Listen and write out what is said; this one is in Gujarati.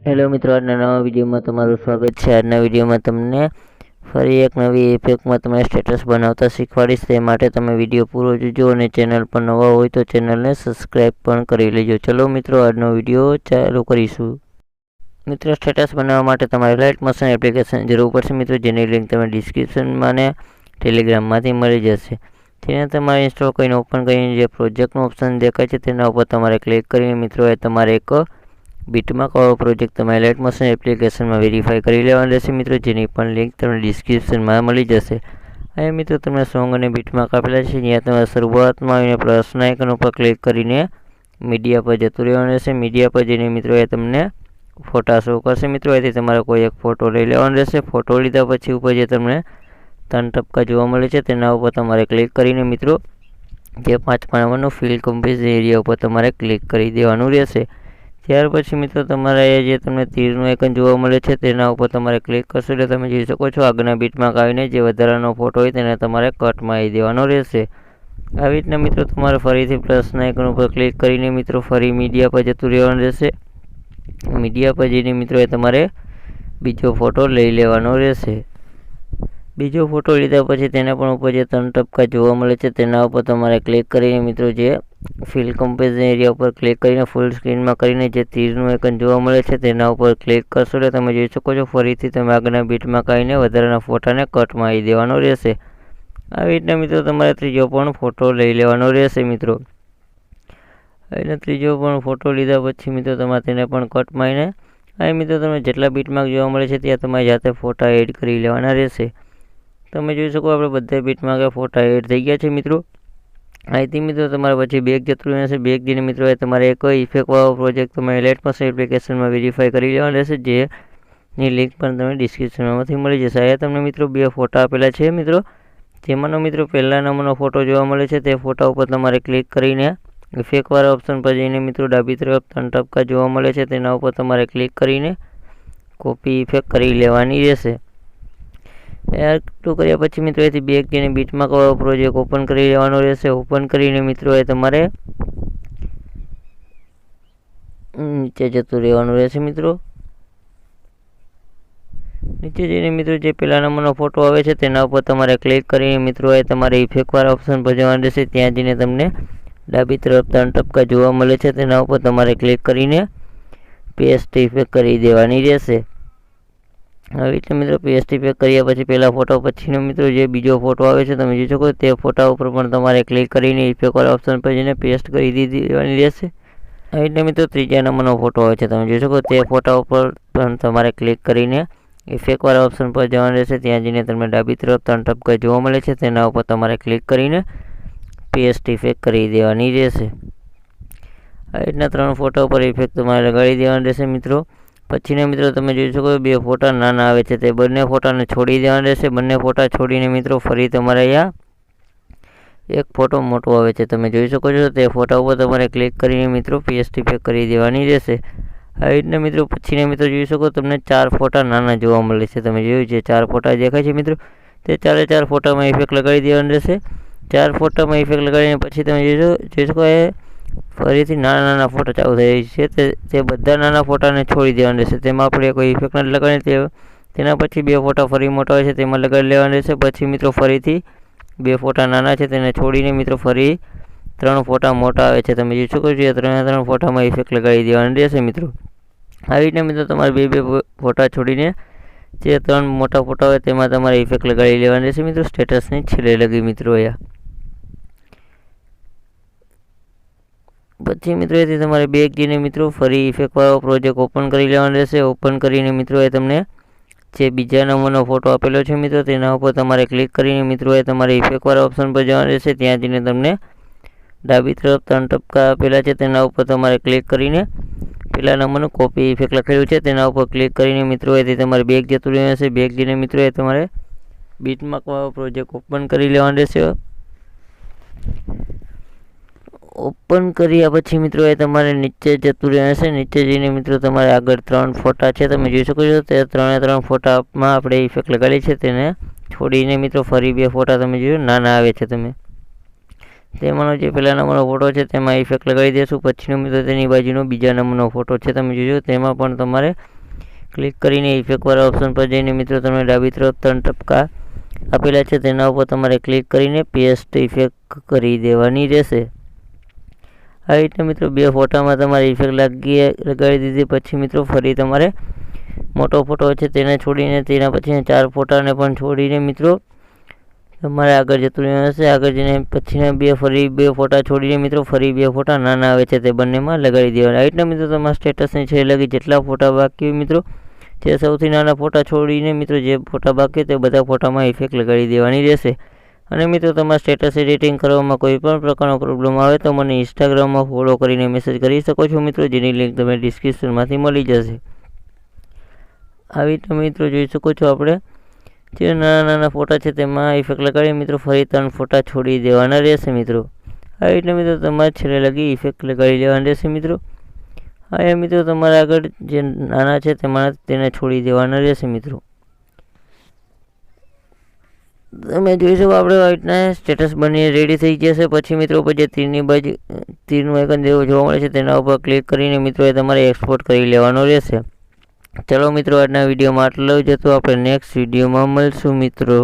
હેલો મિત્રો, આજના નવા વિડીયોમાં તમારું સ્વાગત છે। આજના વિડીયોમાં તમને ફરી એક નવી ઇફેક્ટમાં તમે સ્ટેટસ બનાવતા શીખવાડીશ। તે માટે તમે વિડીયો પૂરો જોજો અને ચેનલ પર નવા હોય તો ચેનલને સબસ્ક્રાઈબ પણ કરી લેજો। ચલો મિત્રો, આજનો વિડીયો ચાલુ કરીશું। મિત્રો, સ્ટેટસ બનાવવા માટે તમારે લાઇટ મોશન એપ્લિકેશન જરૂર પડશે મિત્રો, જેની લિંક તમે ડિસ્ક્રિપ્શનમાં અને ટેલિગ્રામમાંથી મળી જશે। તેને તમારે ઇન્સ્ટોલ કરીને ઓપન કરીને જે પ્રોજેક્ટનું ઓપ્શન દેખાય છે તેના ઉપર તમારે ક્લિક કરીને મિત્રો એ તમારે એક બીટમાર્ક વાળો પ્રોજેક્ટ તમારે અલાઇટ મોશન એપ્લિકેશનમાં વેરીફાઈ કરી લેવાનો રહેશે મિત્રો, જેની પણ લિંક તમને ડિસ્ક્રિપ્શનમાં મળી જશે। અહીંયા મિત્રો તમને સોંગ અને બીટમાર્ક આપેલા છે, જ્યાં તમારે શરૂઆતમાં આવીને પ્લસના આઇકન ઉપર ક્લિક કરીને મીડિયા પર જતું રહેવાનું રહેશે। મીડિયા પર જઈને મિત્રો એ તમને ફોટા શો કરશે મિત્રો, એથી તમારે કોઈ એક ફોટો લઈ લેવાનો રહેશે। ફોટો લીધા પછી ઉપર જે તમને 3 ટપકા જોવા મળે છે તેના ઉપર તમારે ક્લિક કરીને મિત્રો જે 5 નંબરનું ફિલ કમ્પોઝ એરિયા ઉપર તમારે ક્લિક કરી દેવાનું રહેશે। ત્યાર પછી મિત્રો તમારે જે તમને તીરનું આઇકન જોવા મળે છે તેના ઉપર તમારે ક્લિક કરશો એટલે તમે જોઈ શકો છો આગળના બીટમાર્ક આવીને જે વધારાનો ફોટો હોય તેને તમારે કટમાં આવી દેવાનો રહેશે। આવી રીતના મિત્રો તમારે ફરીથી પ્લસના આઇકન ઉપર ક્લિક કરીને મિત્રો ફરી મીડિયા પર જતું રહેવાનું રહેશે। મીડિયા પર જઈને મિત્રો એ તમારે બીજો ફોટો લઈ લેવાનો રહેશે। બીજો ફોટો લીધા પછી તેના પણ ઉપર જે 3 ટપકા જોવા મળે છે તેના ઉપર તમારે ક્લિક કરીને મિત્રો જે ફિલ કમ્પોઝ એરિયા ઉપર ક્લિક કરીને ફૂલ સ્ક્રીનમાં કરીને જે તીરનું આઇકન જોવા મળે છે તેના ઉપર ક્લિક કરશો એટલે તમે જોઈ શકો છો ફરીથી તમે આગળના બીટમાં આવીને વધારાના ફોટાને કટમાં આવી દેવાનો રહેશે। આવી રીતના મિત્રો તમારે ત્રીજો પણ ફોટો લઈ લેવાનો રહેશે મિત્રો। અને ત્રીજો પણ ફોટો લીધા પછી મિત્રો તમારે તેને પણ કટમાં આવીને અહીં મિત્રો તમે જેટલા બીટમાર્ક જોવા મળે છે ત્યાં તમારે જાતે ફોટા એડ કરી લેવાના રહેશે। તમે જોઈ શકો આપણે બધા બીટમાર્ક ફોટા એડ થઈ ગયા છે મિત્રો। અહીંથી મિત્રો તમારે પછી બેગ જતું રહેશે। બેગ જઈને મિત્રો એ તમારે એક ઇફેક્ટવાળો પ્રોજેક્ટ તમારે લાઇટ મોશન એપ્લિકેશનમાં વેરીફાઈ કરી લેવાનો રહેશે, જેની લિંક પણ તમને ડિસ્ક્રિપ્શનમાંથી મળી જશે। અહીંયા તમને મિત્રો 2 ફોટા આપેલા છે મિત્રો, જેમાંનો મિત્રો પહેલા નંબરનો ફોટો જોવા મળે છે તે ફોટા ઉપર તમારે ક્લિક કરીને ઇફેક્ટવાળા ઓપ્શન પર જઈને મિત્રો ડાબી તરફ 3 ટપકા જોવા મળે છે તેના ઉપર તમારે ક્લિક કરીને કોપી ઇફેક્ટ કરી લેવાની રહેશે। આટલું કર્યા પછી મિત્રો એથી બેગ જઈને બીટમાર્ક વાળો પ્રોજેક્ટ ઓપન કરી લેવાનો રહેશે। ઓપન કરીને મિત્રો એ તમારે નીચે જતું રહેવાનું રહેશે મિત્રો। નીચે જઈને મિત્રો જે પહેલા નંબરનો ફોટો આવે છે તેના ઉપર તમારે ક્લિક કરીને મિત્રો એ તમારે ઇફેક્ટવાળા ઓપ્શન પર જવાનું રહેશે। ત્યાં જઈને તમને ડાબી તરફ 3 ટપકા જોવા મળે છે તેના ઉપર તમારે ક્લિક કરીને પેસ્ટ ઇફેક્ટ કરી દેવાની રહેશે। હવે એટલે મિત્રો પેસ્ટ ઇફેક્ટ કર્યા પછી પહેલા ફોટો પછીનો મિત્રો જે બીજો ફોટો આવે છે તમે જોઈ શકો તે ફોટા ઉપર પણ તમારે ક્લિક કરીને ઇફેક્ટવાળા ઓપ્શન પર જઈને પેસ્ટ કરી દેવાની રહેશે। હવે એટલે મિત્રો ત્રીજા નંબરનો ફોટો આવે છે તમે જોઈ શકો તે ફોટા ઉપર પણ તમારે ક્લિક કરીને ઇફેક્ટવાળા ઓપ્શન પર જવાનું રહેશે। ત્યાં જઈને તમને ડાબી તરફ 3 ટપકા જોવા મળે છે તેના ઉપર તમારે ક્લિક કરીને પેસ્ટ ઇફેક્ટ કરી દેવાની રહેશે। આ રીતના 3 ફોટા ઉપર ઇફેક્ટ તમારે લગાડી દેવાની રહેશે મિત્રો। પછીના મિત્રો તમે જોઈ શકો 2 ફોટા નાના આવે છે તે બંને ફોટાને છોડી દેવાના રહેશે। બંને ફોટા છોડીને મિત્રો ફરી તમારે અહીંયા એક ફોટો મોટો આવે છે તમે જોઈ શકો છો તે ફોટા ઉપર તમારે ક્લિક કરીને મિત્રો પેસ્ટ ઇફેક્ટ કરી દેવાની રહેશે। આવી રીતના મિત્રો પછીના મિત્રો જોઈ શકો તમને 4 ફોટા નાના જોવા મળે છે તમે જોયું જે 4 ફોટા દેખાય છે મિત્રો તે 4 ફોટામાં ઇફેક્ટ લગાડી દેવાની રહેશે। 4 ફોટામાં ઇફેક્ટ લગાડીને પછી તમે જોઈ શકો એ ફરીથી નાના ફોટા ચાલુ થઈ છે તે બધા નાના ફોટાને છોડી દેવાના રહેશે। તેમાં આપણે કોઈ ઇફેક્ટ નથી લગાડીને તેના પછી 2 ફોટા ફરી મોટા હોય છે તેમાં લગાડી લેવાના રહેશે। પછી મિત્રો ફરીથી 2 ફોટા નાના છે તેને છોડીને મિત્રો ફરી 3 ફોટા મોટા આવે છે તમે જોઈ શકો છો 3 ફોટામાં ઇફેક્ટ લગાડી દેવાની રહેશે મિત્રો। આવી રીતના મિત્રો તમારે 2 ફોટા છોડીને જે 3 મોટા ફોટા હોય તેમાં તમારે ઇફેક્ટ લગાડી લેવાની રહેશે મિત્રો સ્ટેટસની છેલ્લે લગી મિત્રો। અહીંયા પછી મિત્રો એથી તમારે બેગ જઈને મિત્રો ફરી ઇફેક્ટવાળો પ્રોજેક્ટ ઓપન કરી લેવાનો રહેશે। ઓપન કરીને મિત્રો એ તમને જે બીજા નંબરનો ફોટો આપેલો છે મિત્રો તેના ઉપર તમારે ક્લિક કરીને મિત્રો એ તમારે ઇફેક્ટવાળા ઓપ્શન પર જવાનું રહેશે। ત્યાં જઈને તમને ડાબી તરફ 3 ટપકા આપેલા છે તેના ઉપર તમારે ક્લિક કરીને પહેલા નંબરનું કોપી ઇફેક્ટ લખેલું છે તેના ઉપર ક્લિક કરીને મિત્રો એથી તમારે બેગ જતું રહેવાનું રહેશે। બેગ જઈને મિત્રો એ તમારે બીટમાર્ક વાળો પ્રોજેક્ટ ઓપન કરી લેવાનો રહેશે। ઓપન કર્યા પછી મિત્રો એ તમારે નીચે જતું રહેશે। નીચે જઈને મિત્રો તમારે આગળ 3 ફોટા છે તમે જોઈ શકો છો તે 3 ફોટામાં આપણે ઇફેક્ટ લગાડી છે તેને છોડીને મિત્રો ફરી 2 ફોટા તમે જોયું નાના આવે છે તમે તેમાંનો જે પહેલા નંબરનો ફોટો છે તેમાં ઇફેક્ટ લગાડી દઈશું. પછીનો મિત્રો તેની બાજુનો બીજા નંબરનો ફોટો છે, તમે જોજો તેમાં પણ તમારે ક્લિક કરીને ઇફેક્ટવાળા ઓપ્શન પર જઈને મિત્રો તમને ડાબી તરફ 3 ટપકા આપેલા છે તેના ઉપર તમારે ક્લિક કરીને પેસ્ટ ઇફેક્ટ કરી દેવાની રહેશે. આ રીતે મિત્રો 2 ફોટામાં તમારે ઇફેક્ટ લગાડી દીધી. પછી મિત્રો ફરી તમારે મોટો ફોટો છે તેને છોડીને તેના પછીના 4 ફોટાને પણ છોડીને મિત્રો તમારે આગળ જતું રહેવાનું હશે. આગળ જઈને પછીના ફરી 2 ફોટા છોડીને મિત્રો ફરી 2 ફોટા નાના આવે છે તે બંનેમાં લગાડી દેવાના. આ રીતના મિત્રો તમારા સ્ટેટસની છે લગી જેટલા ફોટા બાકી હોય મિત્રો તે સૌથી નાના ફોટા છોડીને મિત્રો જે ફોટા બાકી તે બધા ફોટામાં ઇફેક્ટ લગાડી દેવાની રહેશે. અને મિત્રો તમારા સ્ટેટસ એડિટિંગ કરવામાં કોઈ પણ પ્રકારનો પ્રોબ્લેમ આવે તો મને ઇન્સ્ટાગ્રામમાં ફોલો કરીને મેસેજ કરી શકો છો મિત્રો, જેની લિંક તમને ડિસ્ક્રિપ્શનમાંથી મળી જશે. આવી રીતે મિત્રો જોઈ શકો છો આપણે જે નાના ફોટા છે તેમાં ઇફેક્ટ લગાડી મિત્રો ફરી 3 ફોટા છોડી દેવાના રહેશે મિત્રો. આવી રીતે મિત્રો તમારે છેલ્લે લગી ઇફેક્ટ લગાડી દેવાના રહેશે મિત્રો. હવે મિત્રો તમારે આગળ જે નાના છે તેને છોડી દેવાના રહેશે મિત્રો. તમે જોઈ શકો આપણે આવી રીતના સ્ટેટસ બની રેડી થઈ જશે. પછી મિત્રો ઉપર જે તીરની બાજુ તીરનું આઇકન જોવા મળે છે તેના ઉપર ક્લિક કરીને મિત્રો એ તમારે એક્સપોર્ટ કરી લેવાનો રહેશે. ચલો મિત્રો આજના વિડીયોમાં આટલું જ હતું. આપણે નેક્સ્ટ વિડીયોમાં મળશું મિત્રો.